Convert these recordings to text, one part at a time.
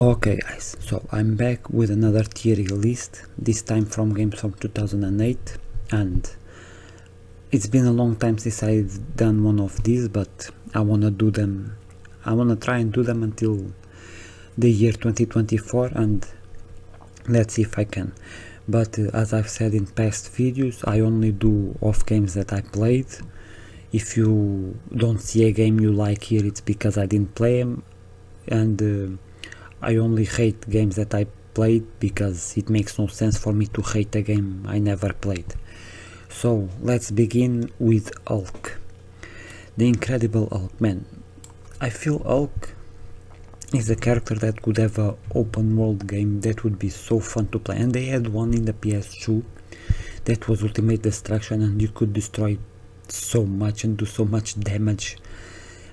Okay guys, so I'm back with another theory list, this time from games from 2008, and it's been a long time since I've done one of these, but I wanna try and do them until the year 2024, and let's see if I can. But as I've said in past videos, I only do off games that I played. If you don't see a game you like here, it's because I didn't play them, and I only hate games that I played because it makes no sense for me to hate a game I never played. So let's begin with Hulk. The Incredible Hulk. Man, I feel Hulk is a character that could have an open world game that would be so fun to play, and they had one in the PS2 that was Ultimate Destruction, and you could destroy so much and do so much damage,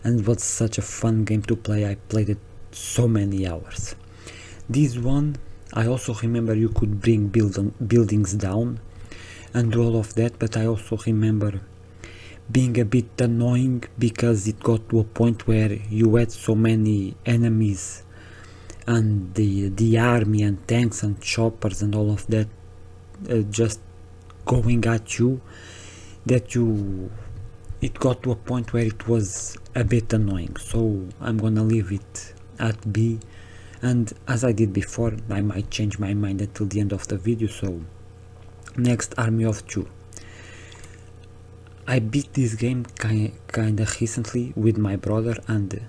and it was such a fun game to play. I played it so many hours. This one, I also remember you could bring buildings down and do all of that, but I also remember being a bit annoying because it got to a point where you had so many enemies and the army and tanks and choppers and all of that just going at you, that it got to a point where it was a bit annoying. So I'm gonna leave it at B, and as I did before, I might change my mind until the end of the video. So next, Army of Two. I beat this game kinda recently with my brother, and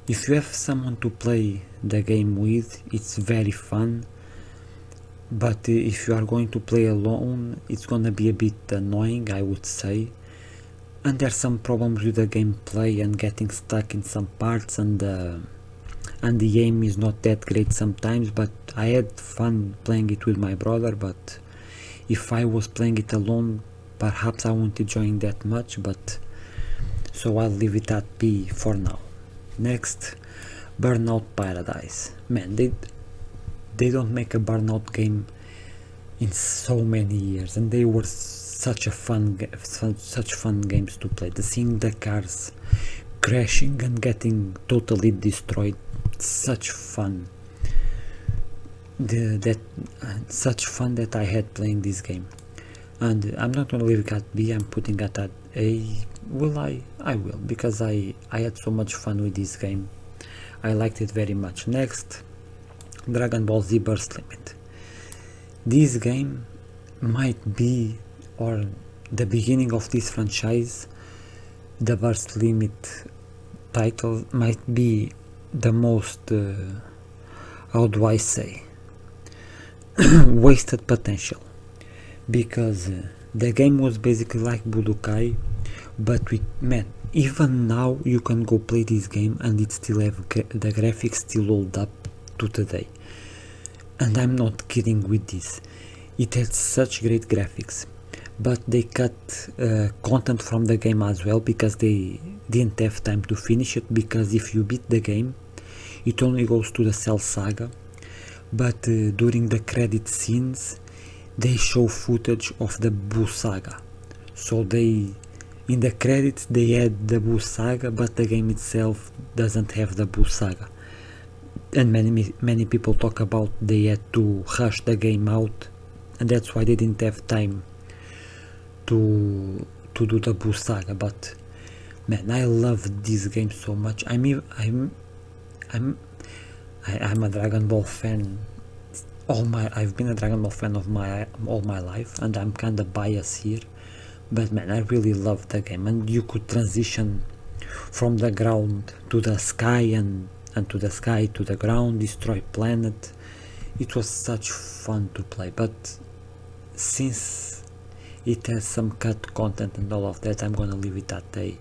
if you have someone to play the game with, it's very fun. But if you are going to play alone, it's gonna be a bit annoying, I would say. And there's some problems with the gameplay and getting stuck in some parts, and the aim is not that great sometimes, but I had fun playing it with my brother. But if I was playing it alone, perhaps I won't enjoy that much, but so I'll leave it at B for now. Next, Burnout Paradise. Man, they don't make a Burnout game in so many years, and they were such fun games to play. Seeing the cars crashing and getting totally destroyed, such fun. Such fun that I had playing this game. And I'm not gonna leave it at B, I'm putting it at A. Will I? I will, because I had so much fun with this game. I liked it very much. Next, Dragon Ball Z Burst Limit. This game might be, or the beginning of this franchise, the Burst Limit title might be the most, how do I say, wasted potential, because the game was basically like Budokai, but man, even now you can go play this game and it still have the graphics still hold up to today, and I'm not kidding with this. It had such great graphics, but they cut content from the game as well because they didn't have time to finish it, because if you beat the game it only goes to the Cell Saga, but during the credit scenes they show footage of the Buu Saga. So in the credits they had the Buu Saga, but the game itself doesn't have the Buu Saga, and many people talk about they had to rush the game out, and that's why they didn't have time to do the Buu Saga. But man, I love this game so much. I'm a Dragon Ball fan. I've been a Dragon Ball fan of all my life, and I'm kinda biased here, but man, I really love the game. And you could transition from the ground to the sky, and to the sky to the ground, destroy planet. It was such fun to play, but since it has some cut content and all of that, I'm gonna leave it at A.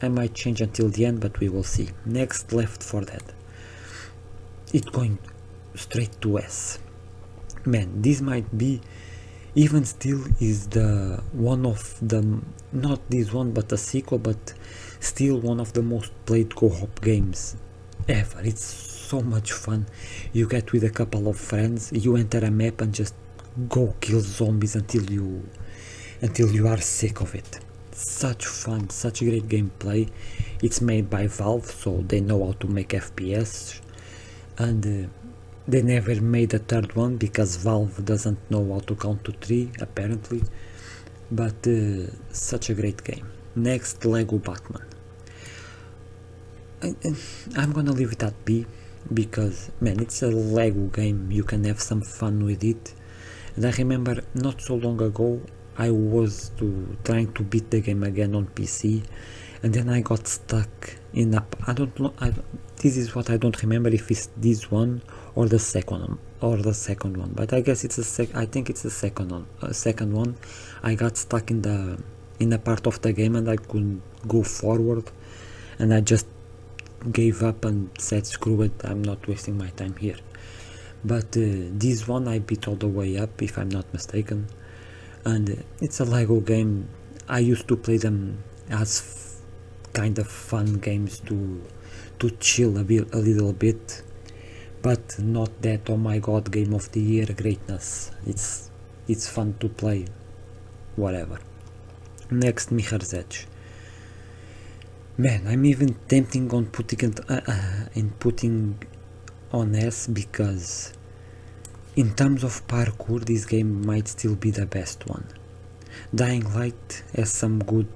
I might change until the end, but we will see. Next, Left 4 Dead. It's going straight to S. Man, this might be, even still, is the one of the, not this one but a sequel, but still one of the most played co-op games ever. It's so much fun. You get with a couple of friends, you enter a map and just go kill zombies until you are sick of it. Such fun, such great gameplay. It's made by Valve, so they know how to make FPS, and they never made a third one because Valve doesn't know how to count to 3 apparently, but such a great game. Next, Lego Batman. I'm gonna leave it at B because, man, it's a Lego game, you can have some fun with it. And I remember not so long ago I was trying to beat the game again on PC, and then I got stuck in a, I don't know, this is what I don't remember if it's this one or the second one, but I guess it's I think it's the second one. I got stuck in a part of the game and I couldn't go forward, and I just gave up and said screw it, I'm not wasting my time here. But this one I beat all the way up, if I'm not mistaken, and it's a Lego game. I used to play them as kind of fun games to chill a little bit, but not that oh my god game of the year greatness. It's fun to play, whatever. Next, Mirror's Edge. Man, I'm even tempting on putting on S because in terms of parkour this game might still be the best one. Dying Light has some good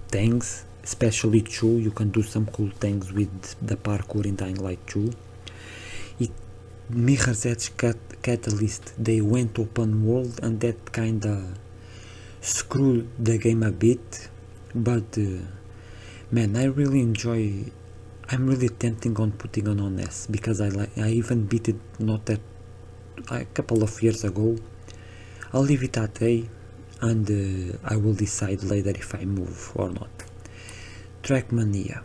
things, especially 2. You can do some cool things with the parkour in Dying Light 2. Mirror's Edge Catalyst, they went open world and that kinda screwed the game a bit, but man, I really enjoy. I'm really tempting on putting on S because I even beat it not that a couple of years ago. I'll leave it at A, and I will decide later if I move or not. Trackmania.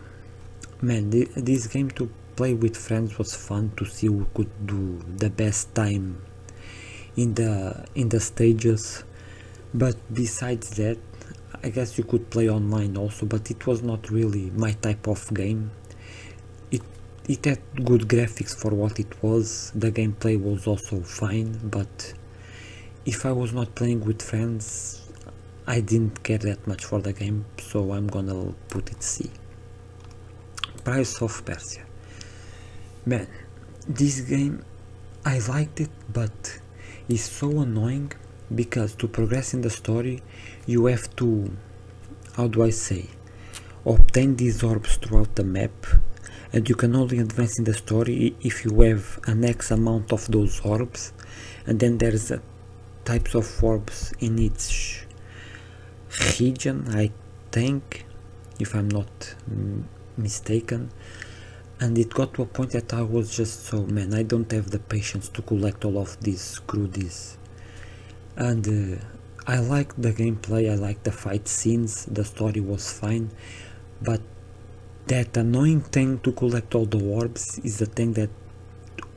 Man, this game to play with friends was fun, to see who could do the best time in the stages, but besides that I guess you could play online also, but it was not really my type of game. It had good graphics for what it was, the gameplay was also fine, but if I was not playing with friends I didn't care that much for the game, so I'm gonna put it C. Prince of Persia. Man, this game, I liked it, but it's so annoying because to progress in the story you have to, how do I say, obtain these orbs throughout the map, and you can only advance in the story if you have an X amount of those orbs, and then there's types of orbs in each region, I think, if I'm not mistaken. And it got to a point that I was just so, man, I don't have the patience to collect all of these, screw this. And I liked the gameplay, I liked the fight scenes, the story was fine, but that annoying thing to collect all the orbs is the thing that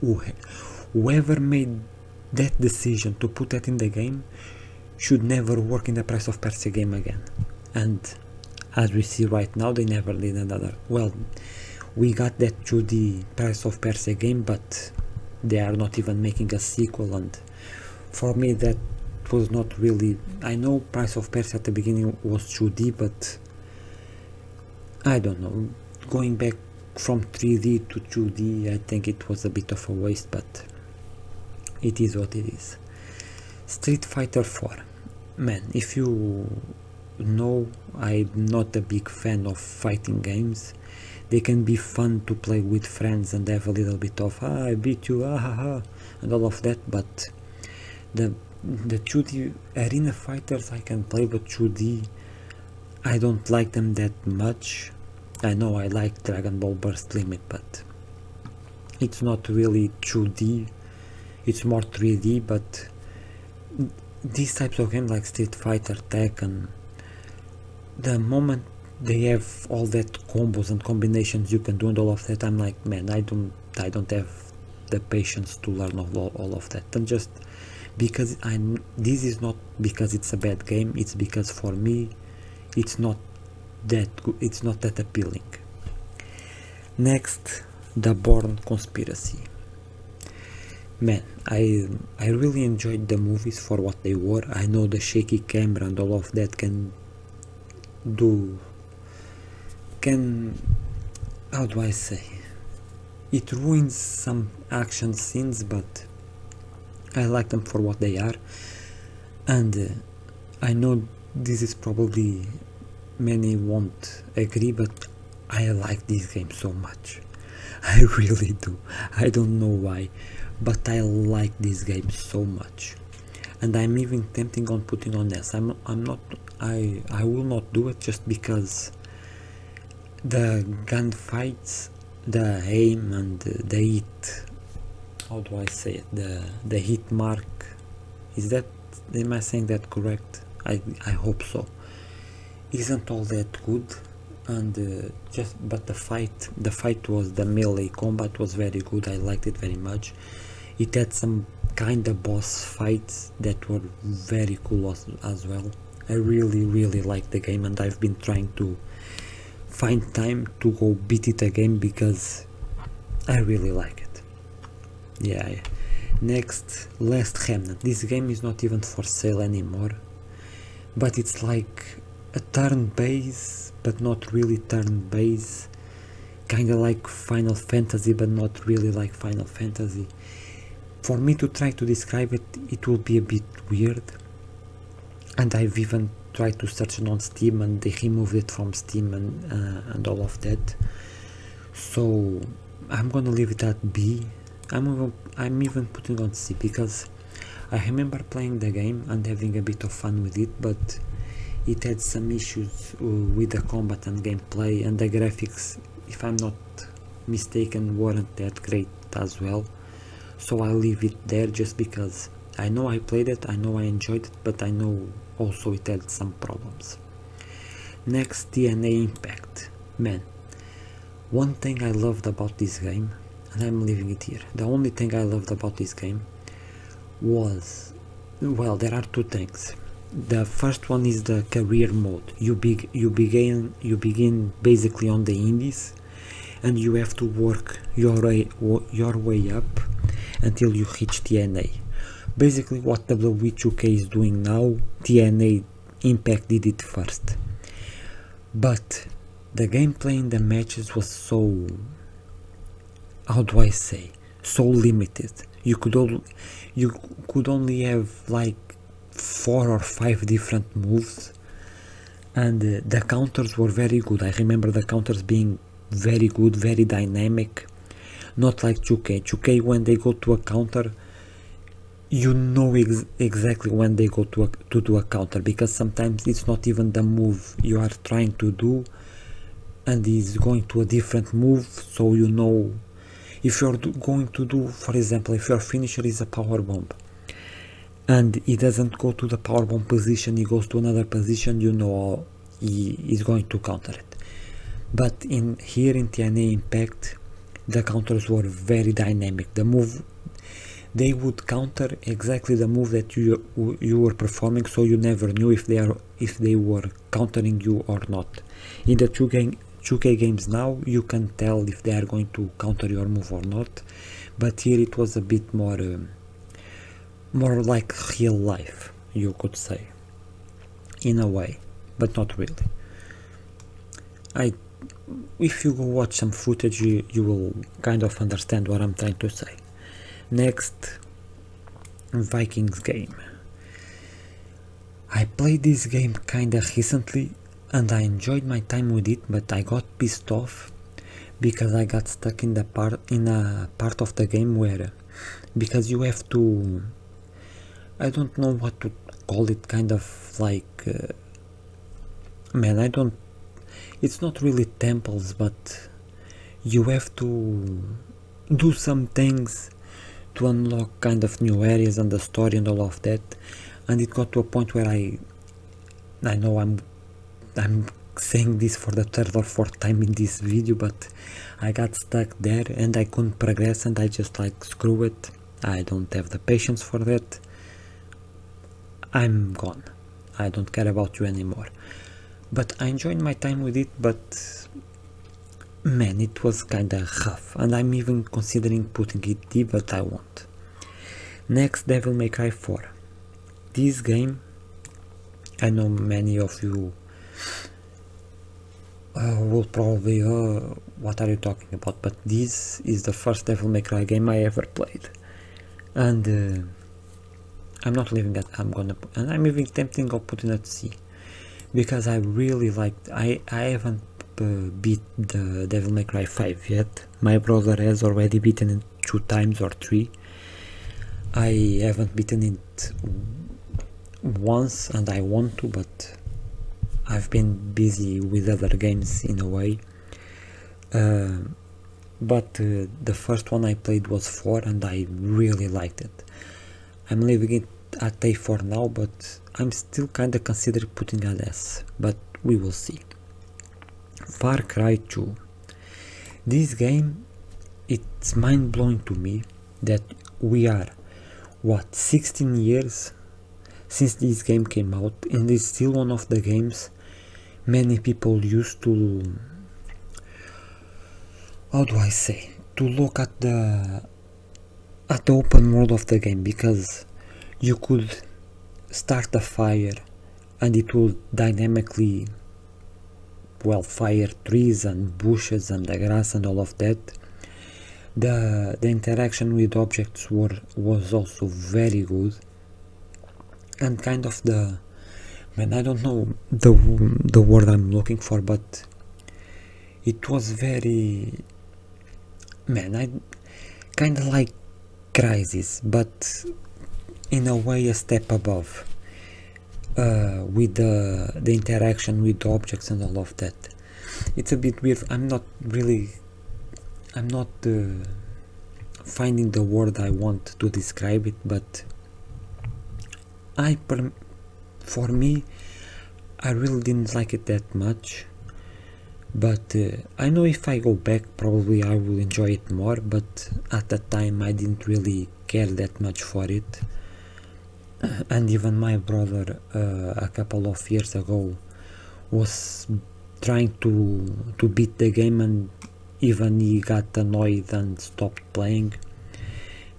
whoever made that decision to put that in the game should never work in the Prince of Persia game again. And as we see right now, they never did another. Well, we got that 2D Prince of Persia game, but they are not even making a sequel, and for me that was not really. I know Prince of Persia at the beginning was 2D, but I don't know, going back from 3D to 2D, I think it was a bit of a waste, but it is what it is. Street Fighter 4. Man, if you know, I'm not a big fan of fighting games. They can be fun to play with friends and have a little bit of I beat you, and all of that, but the 2D arena fighters I can play, but 2D I don't like them that much. I know I like Dragon Ball Burst Limit, but it's not really 2D, it's more 3D. But these types of games like Street Fighter, Tekken, the moment they have all that combos and combinations you can do and all of that, I'm like, man, I don't have the patience to learn all of that. And just because this is not because it's a bad game, it's because for me it's not that good, it's not that appealing. Next, The Bourne Conspiracy. Man, I really enjoyed the movies for what they were. I know the shaky camera and all of that can how do I say, It ruins some action scenes, but I like them for what they are. And I know this is probably many won't agree, but I like this game so much. I really do. I don't know why, but I like this game so much. And I'm even tempting on putting on S. I will not do it just because the gunfights, the aim and the hit, how do I say it, the hit mark, am I saying that correct? I hope so, isn't all that good. And but the fight was, the melee combat was very good. I liked it very much. It had some kind of boss fights that were very cool as well. I really like the game, and I've been trying to find time to go beat it again because I really like it. Yeah. Next, Last Remnant. This game is not even for sale anymore, but it's like a turn-based, but not really turn-based, kinda like Final Fantasy, but not really like Final Fantasy. For me to try to describe it, it will be a bit weird, and I've even tried to search it on Steam, and they removed it from Steam and all of that. So I'm gonna leave it at B. I'm even putting on C because I remember playing the game and having a bit of fun with it, but it had some issues with the combat and gameplay, and the graphics, if I'm not mistaken, weren't that great as well. So I'll leave it there just because I know I played it, I know I enjoyed it, but I know also it had some problems. Next, TNA Impact. Man, one thing I loved about this game, and I'm leaving it here, the only thing I loved about this game was, well, there are two things. The first one is the career mode. You begin basically on the indies, and you have to work your way up until you reach TNA. Basically what WWE 2K is doing now, TNA Impact did it first. But the gameplay in the matches was so, how do I say, so limited. You could only have like 4 or 5 different moves, and the counters were very good. I remember the counters being very good, very dynamic, not like 2K. 2K, when they go to a counter, you know exactly when they go to do a counter, because sometimes it's not even the move you are trying to do, and is going to a different move, so you know if you're going to do, for example, if your finisher is a power bomb and he doesn't go to the power bomb position, he goes to another position, you know he is going to counter it. But here in TNA Impact, the counters were very dynamic. The move, they would counter exactly the move that you were performing, so you never knew if they were countering you or not. In the 2K games now, you can tell if they are going to counter your move or not, but here it was a bit more like real life, you could say, in a way, but not really. If you go watch some footage, you will kind of understand what I'm trying to say. Next, Vikings game. I played this game kinda recently and I enjoyed my time with it, but I got pissed off because I got stuck in a part of the game where, because you have to, I don't know what to call it, kind of like, it's not really temples, but you have to do some things to unlock kind of new areas and the story and all of that, and it got to a point where I know I'm saying this for the 3rd or 4th time in this video, but I got stuck there and I couldn't progress, and I just like, screw it, I don't have the patience for that, I'm gone, I don't care about you anymore. But I enjoyed my time with it, but man, it was kinda rough, and I'm even considering putting it D, but I won't. Next, Devil May Cry 4. This game, I know many of you will probably, what are you talking about? But this is the first Devil May Cry game I ever played, and I'm not leaving it. And I'm even tempting of putting it C, because I really liked. I haven't beat the Devil May Cry 5 yet. My brother has already beaten it 2 times or 3. I haven't beaten it once, and I want to, but I've been busy with other games in a way. But the first one I played was 4, and I really liked it. I'm leaving it at A for now, but I'm still kinda considering putting it S, but we will see. Far Cry 2. This game, it's mind-blowing to me that we are, what, 16 years since this game came out, and it's still one of the games many people used to, how do I say, to look at the open world of the game, because you could start a fire and it will dynamically, well, fire trees and bushes and the grass and all of that. The interaction with objects was also very good, and kind of the, man, I don't know the word I'm looking for, but it was very, man, I kind of like Crysis, but in a way a step above, with the interaction with objects and all of that. It's a bit weird. I'm not finding the word I want to describe it, but for me, I really didn't like it that much. But I know if I go back, probably I will enjoy it more, but at that time I didn't really care that much for it. And even my brother, a couple of years ago, was trying to beat the game, and even he got annoyed and stopped playing,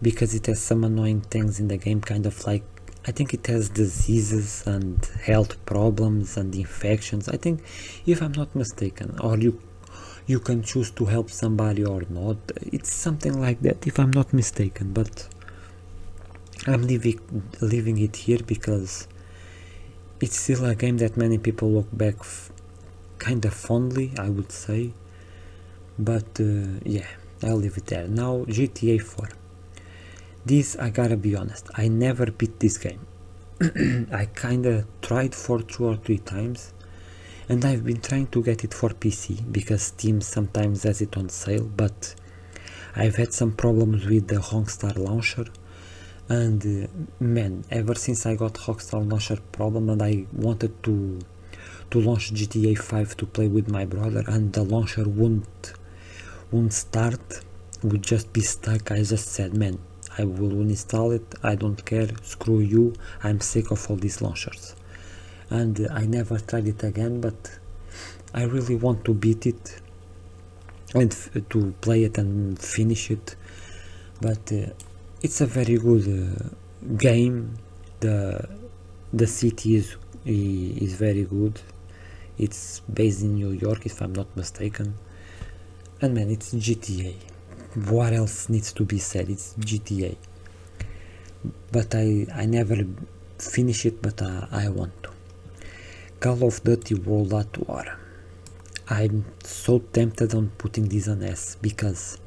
because it has some annoying things in the game, kind of like, I think it has diseases and health problems and infections, I think, if I'm not mistaken, or you can choose to help somebody or not. It's something like that, if I'm not mistaken, but I'm leaving it here because it's still a game that many people look back kinda fondly, I would say. But yeah, I'll leave it there. Now, GTA 4. This, I gotta be honest, I never beat this game. I kinda tried for 2 or 3 times, and I've been trying to get it for PC because Steam sometimes has it on sale, but I've had some problems with the Rockstar launcher, and man, ever since I got Rockstar launcher problem and I wanted to launch GTA 5 to play with my brother, and the launcher won't start, would just be stuck, I just said, man, I will uninstall it, I don't care, screw you, I'm sick of all these launchers. And I never tried it again, but I really want to beat it and to play it and finish it. But it's a very good game. The city is very good. It's based in New York, if I'm not mistaken. And man, it's GTA. What else needs to be said? It's GTA. But I never finish it, but I want to. Call of Duty World at War. I'm so tempted on putting this on S because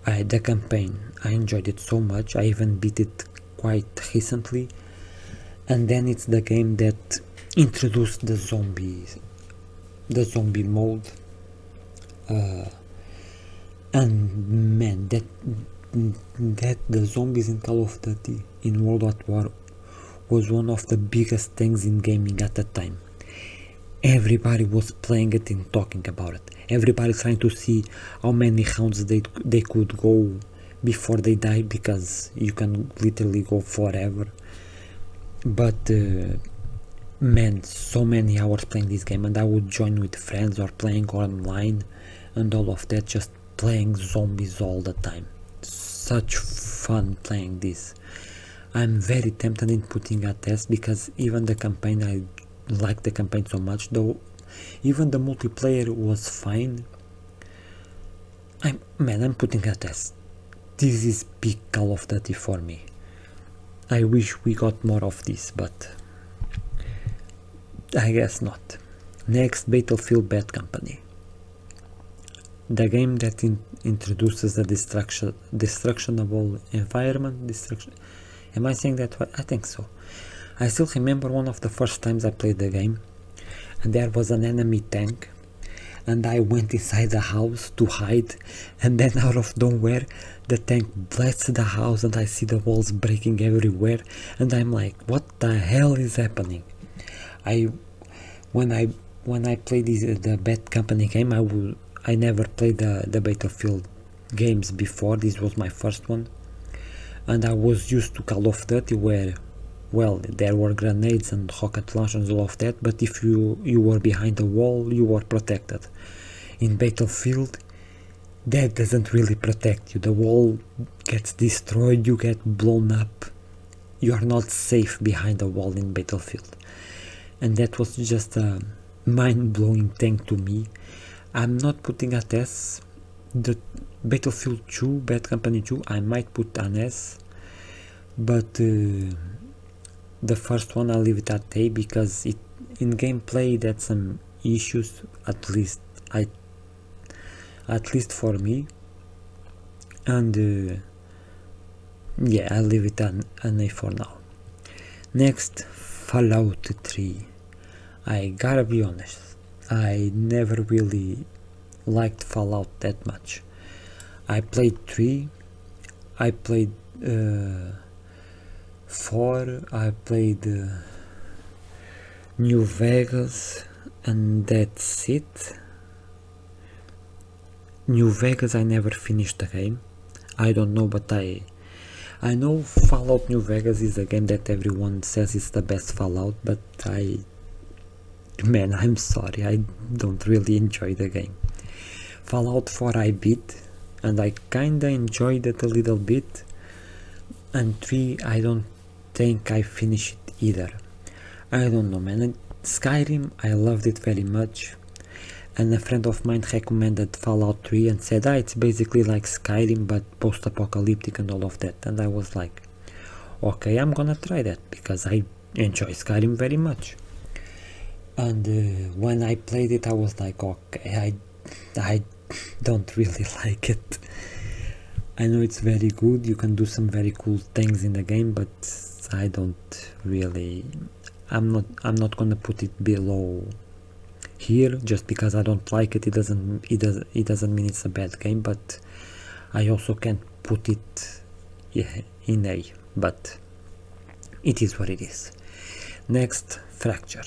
the campaign, I enjoyed it so much. I even beat it quite recently, and then it's the game that introduced the zombie mode, and man, that the zombies in Call of Duty in World at War was one of the biggest things in gaming at the time. Everybody was playing it and talking about it. Everybody trying to see how many rounds they could go before they die, because you can literally go forever. But man, so many hours playing this game, and I would join with friends or playing online and all of that, just playing zombies all the time. Such fun playing this. I'm very tempted in putting a test, because even the campaign, I like the campaign so much, though Even the multiplayer was fine. I'm putting a test. This is peak Call of Duty for me. I wish we got more of this, but I guess not. Next, Battlefield Bad Company. The game that introduces a destructible environment. Am I saying that right? I think so. I still remember one of the first times I played the game, and there was an enemy tank, and I went inside the house to hide, and then out of nowhere the tank blasts the house and I see the walls breaking everywhere, and I'm like, what the hell is happening? When I played the Bad Company game, I never played the Battlefield games before. This was my first one, and I was used to Call of Duty where, well, there were grenades and rocket launchers, all of that, but if you were behind the wall, you were protected. In Battlefield, that doesn't really protect you. The wall gets destroyed, you get blown up. You are not safe behind the wall in Battlefield. And that was just a mind-blowing thing to me. I'm not putting a S. The Battlefield 2, Bad Company 2, I might put an S, but the first one I'll leave it at A because in gameplay it had some issues, at least for me, and yeah, I'll leave it an A for now. Next, Fallout 3. I gotta be honest, I never really liked Fallout that much. I played 3, I played 4, I played New Vegas, and that's it. New Vegas, I never finished the game. I don't know, but I know Fallout New Vegas is a game that everyone says is the best Fallout, but man, I'm sorry, I don't really enjoy the game. Fallout 4 I beat, and I kinda enjoyed it a little bit, and 3 I don't think I finished it either. I don't know, man. Skyrim, I loved it very much, and a friend of mine recommended Fallout 3 and said, it's basically like Skyrim but post-apocalyptic and all of that, and I was like, okay, I'm gonna try that because I enjoy Skyrim very much. And when I played it, I was like, okay, I don't really like it. I know it's very good, you can do some very cool things in the game, but I don't really, I'm not gonna put it below here just because I don't like it. It doesn't mean it's a bad game, but I also can't put it in A, but it is what it is. Next, Fracture.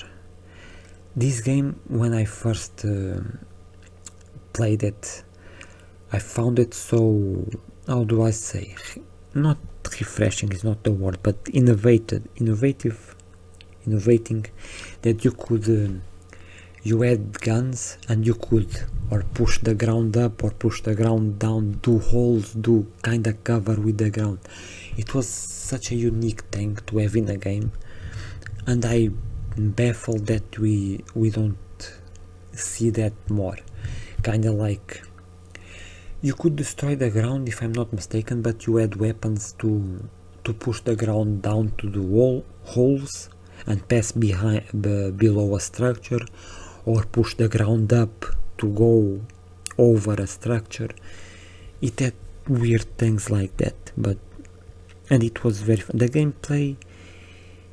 This game, when I first played it, I found it so, how do I say, not refreshing is not the word, but innovating, that you could, you had guns and you could or push the ground up or push the ground down, do holes, do kinda cover with the ground. It was such a unique thing to have in a game, and I baffled that we don't see that more. Kinda like you could destroy the ground, if I'm not mistaken, but you had weapons to push the ground down to the holes and pass below a structure, or push the ground up to go over a structure. It had weird things like that, and it was very fun. The gameplay,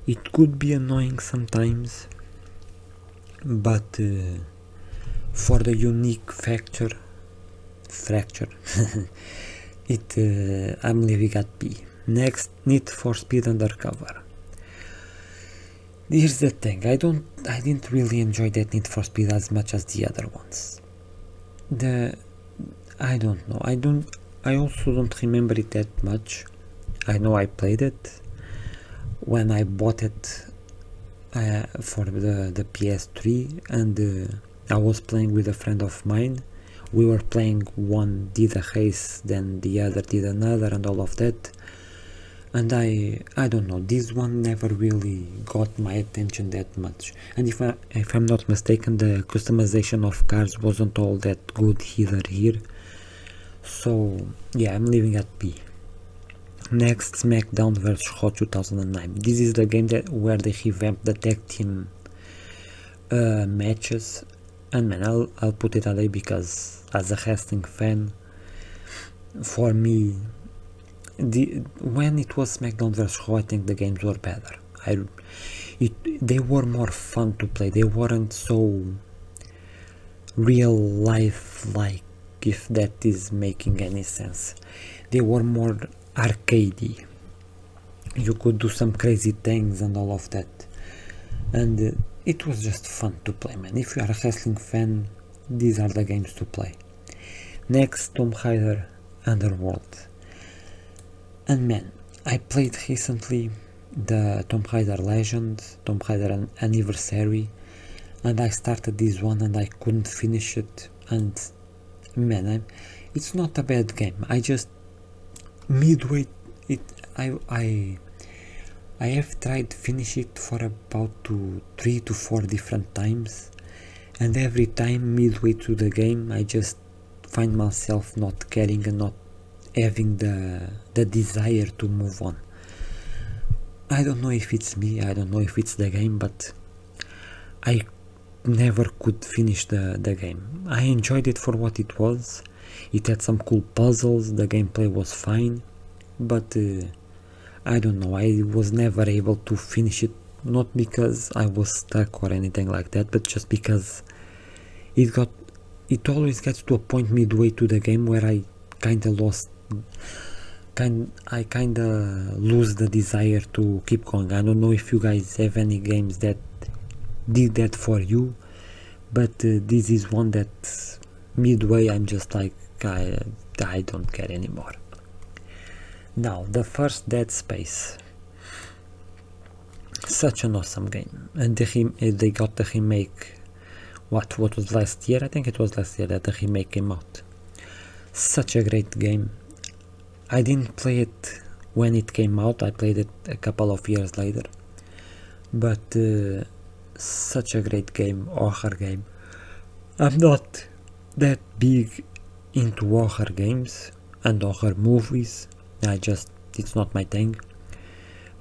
it could be annoying sometimes, but for the unique fracture I'm leaving at B. Next, Need for Speed Undercover. Here's the thing, I didn't really enjoy that Need for Speed as much as the other ones. I don't know, I also don't remember it that much. I know I played it when I bought it for the PS3, and I was playing with a friend of mine. We were playing, one did a race, then the other did another, and all of that. and I don't know, this one never really got my attention that much. And if I'm not mistaken, the customization of cars wasn't all that good either here. So yeah, I'm leaving at B. Next, SmackDown vs Raw 2009. This is the game where they revamped the tag team matches, and man, I'll put it at A because as a wrestling fan, for me, when it was SmackDown vs Raw, I think the games were better. They were more fun to play. They weren't so real life like, if that is making any sense. They were more arcadey. You could do some crazy things and all of that, and it was just fun to play, man. If you are a wrestling fan, these are the games to play. Next, Tomb Raider Underworld. And man, I played recently the Tomb Raider Legend, Tomb Raider Anniversary, and I started this one and I couldn't finish it. And man, it's not a bad game. I just midway it, I have tried to finish it for about 3 to 4 different times, and every time midway through the game I just find myself not caring and not having the desire to move on. I don't know if it's me, I don't know if it's the game, but I never could finish the game. I enjoyed it for what it was. It had some cool puzzles, the gameplay was fine, but I don't know, I was never able to finish it, not because I was stuck or anything like that, but just because it always gets to a point midway to the game where I kinda lose the desire to keep going. I don't know if you guys have any games that did that for you, but this is one that midway I'm just like, I don't care anymore. Now, the first Dead Space, such an awesome game, and they got the remake. What was last year? I think it was last year that the remake came out. Such a great game. I didn't play it when it came out, I played it a couple of years later, but such a great game, horror game. I'm not that big into horror games and horror movies, it's not my thing,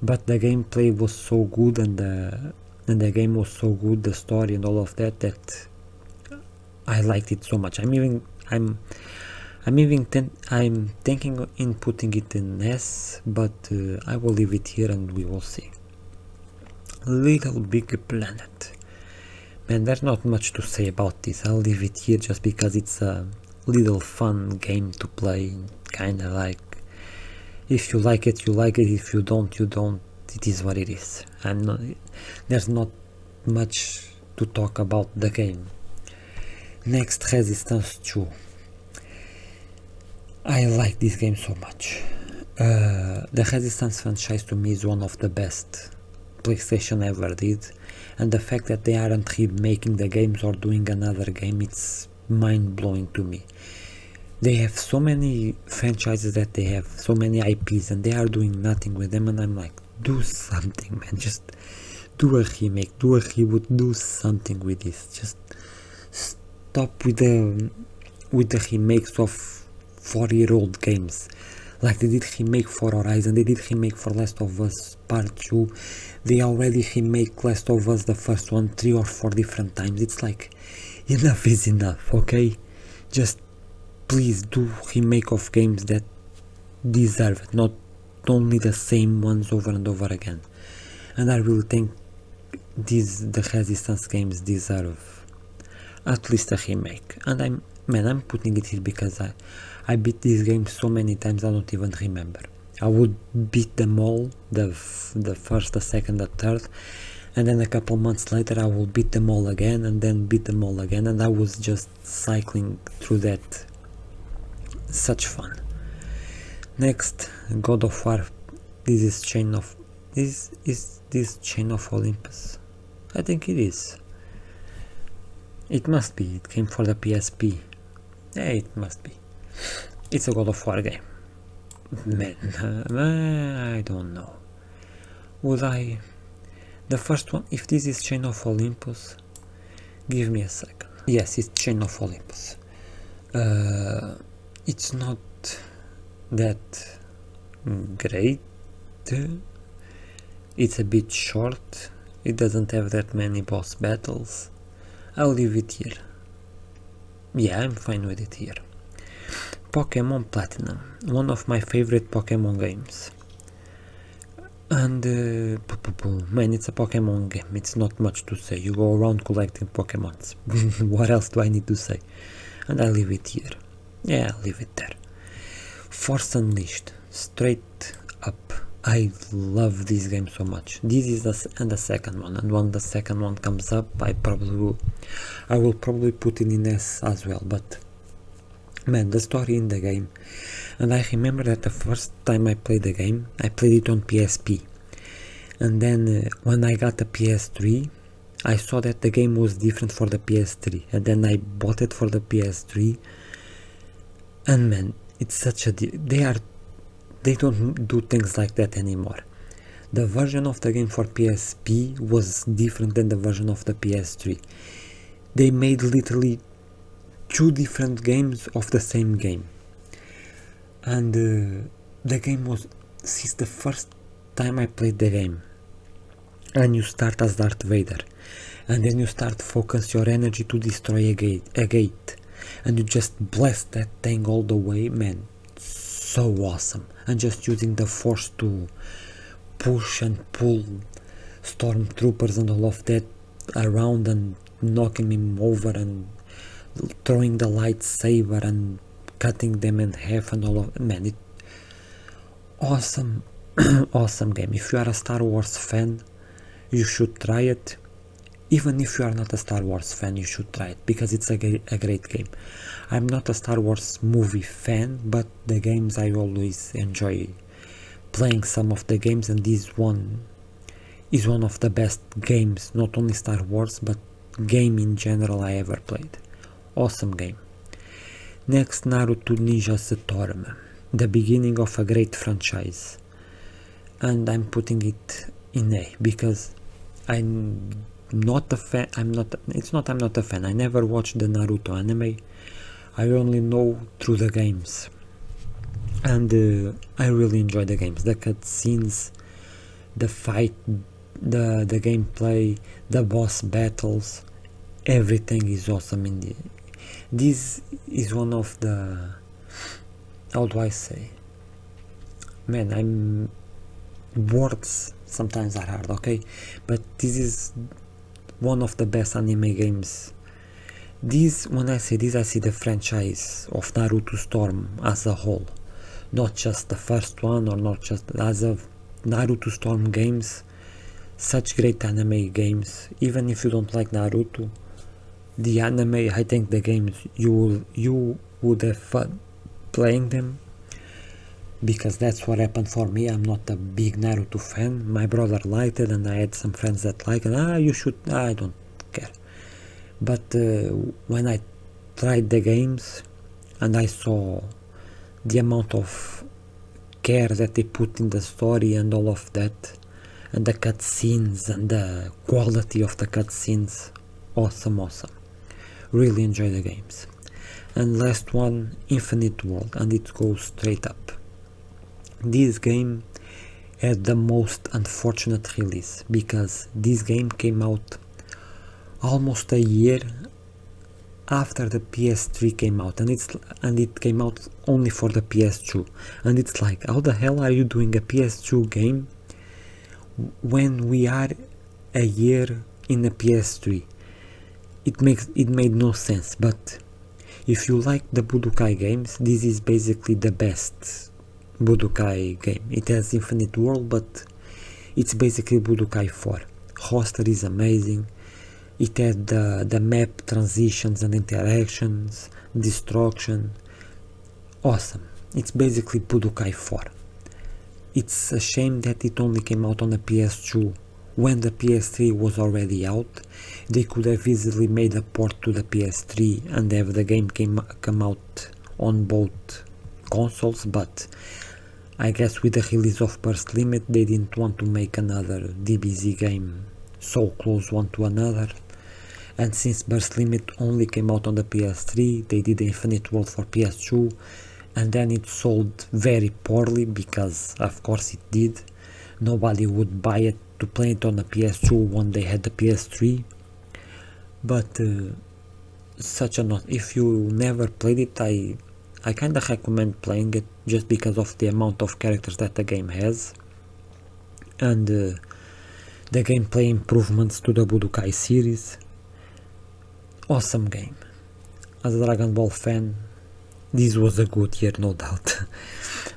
but the gameplay was so good and the game was so good, the story and all of that I liked it so much. I'm thinking in putting it in S, but I will leave it here and we will see. Little Big Planet. Man, there's not much to say about this. I'll leave it here just because it's a little fun game to play, kinda like, if you like it, you like it, if you don't, you don't. It is what it is. There's not much to talk about the game. Next, Resistance 2. I like this game so much. The Resistance franchise to me is one of the best PlayStation ever did, and the fact that they aren't remaking the games or doing another game, it's mind-blowing to me. They have so many franchises, that they have so many IPs, and they are doing nothing with them, and I'm like, do something, man. Just do a remake, do a reboot, do something with this. Just stop with the remakes of 4-year-old games. Like they did remake for Horizon, they did remake for Last of Us Part 2, they already remake Last of Us the first one 3 or 4 different times. It's like, enough is enough, okay? Just please do remake of games that deserve it, not only the same ones over and over again. And I really think the Resistance games deserve at least a remake. And I'm putting it here because I beat this game so many times I don't even remember. I would beat them all, the first, the second, the third, and then a couple months later I will beat them all again, and then beat them all again, and I was just cycling through that. Such fun. Next, God of War. This is Chain of Olympus? I think it is. It must be. It came for the PSP. Yeah, it must be. It's a God of War game. Man, I don't know. Would I... The first one, if this is Chain of Olympus, give me a second. Yes, it's Chain of Olympus. It's not that great. It's a bit short. It doesn't have that many boss battles. I'll leave it here. Yeah, I'm fine with it here. Pokemon Platinum, one of my favorite Pokemon games. And man, it's a Pokemon game. It's not much to say. You go around collecting Pokemons. What else do I need to say? And I leave it here. Yeah, I'll leave it there. Force Unleashed, straight up. I love this game so much. This is the second one, and when the second one comes up, I will probably put it in S as well. But man, the story in the game, and I remember that the first time I played the game, I played it on PSP, and then when I got the PS3, I saw that the game was different for the PS3, and then I bought it for the PS3, and man, it's such a they don't do things like that anymore. The version of the game for PSP was different than the version of the PS3. They made literally two different games of the same game. And the game was, since the first time I played the game, and you start as Darth Vader, and then you start focus your energy to destroy a gate, and you just blast that thing all the way, man, so awesome. And just using the force to push and pull stormtroopers and all of that around and knocking him over and throwing the lightsaber and cutting them in half and all of, man, it awesome. Awesome game. If you are a Star Wars fan, you should try it. Even if you are not a Star Wars fan, you should try it, because it's a great game. I'm not a Star Wars movie fan, but the games I always enjoy playing some of the games, and this one is one of the best games, not only Star Wars, but game in general I ever played. Awesome game. Next, Naruto Ninja Storm, the beginning of a great franchise, and I'm putting it in A because I'm not a fan. I'm not a fan. I never watched the Naruto anime. I only know through the games, and I really enjoy the games. The cutscenes, the fight, the gameplay, the boss battles, everything is awesome in the. This is one of the, how do I say? Man, words sometimes are hard, okay? But this is one of the best anime games. This, when I say this, I see the franchise of Naruto Storm as a whole, not just the first one, or not just as of Naruto Storm games. Such great anime games. Even if you don't like Naruto, the anime, I think the games you would have fun playing them, because that's what happened for me. I'm not a big Naruto fan. My brother liked it, and I had some friends that like it. You should. I don't care. But when I tried the games and I saw the amount of care that they put in the story and all of that, and the cutscenes and the quality of the cutscenes, awesome. Really enjoy the games. And last one, Infinite World, and it goes straight up. This game had the most unfortunate release, because this game came out almost a year after the PS3 came out, and it came out only for the PS2, and it's like, how the hell are you doing a PS2 game when we are a year in the PS3? It made no sense. But if you like the Budokai games, this is basically the best Budokai game. It has Infinite World, but it's basically Budokai 4. Hoster is amazing. It had the map transitions and interactions, destruction. Awesome. It's basically Budokai 4. It's a shame that it only came out on the PS2 when the PS3 was already out. They could have easily made a port to the PS3 and have the game come out on both consoles, but I guess with the release of Burst Limit they didn't want to make another DBZ game so close one to another, and since Burst Limit only came out on the PS3, they did Infinite World for PS2, and then it sold very poorly because of course it did. Nobody would buy it to play it on the PS2 when they had the PS3. But such a note, if you never played it, I kinda recommend playing it just because of the amount of characters that the game has, and the gameplay improvements to the Budokai series. Awesome game. As a Dragon Ball fan, this was a good year, no doubt.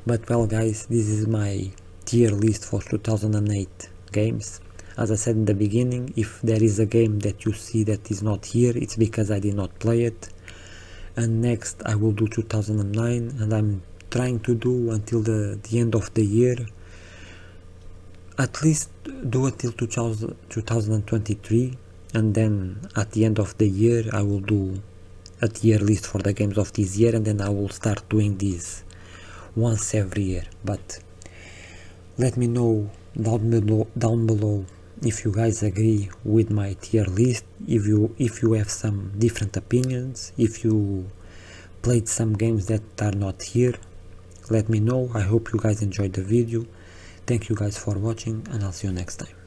But well guys, this is my tier list for 2008 games. As I said in the beginning, if there is a game that you see that is not here, it's because I did not play it. And next I will do 2009, and I'm trying to do until the end of the year, at least do it till 2023, and then at the end of the year I will do a tier list for the games of this year, and then I will start doing this once every year. But let me know down below if you guys agree with my tier list, if you have some different opinions, if you played some games that are not here. Let me know. I hope you guys enjoyed the video. Thank you guys for watching, and I'll see you next time.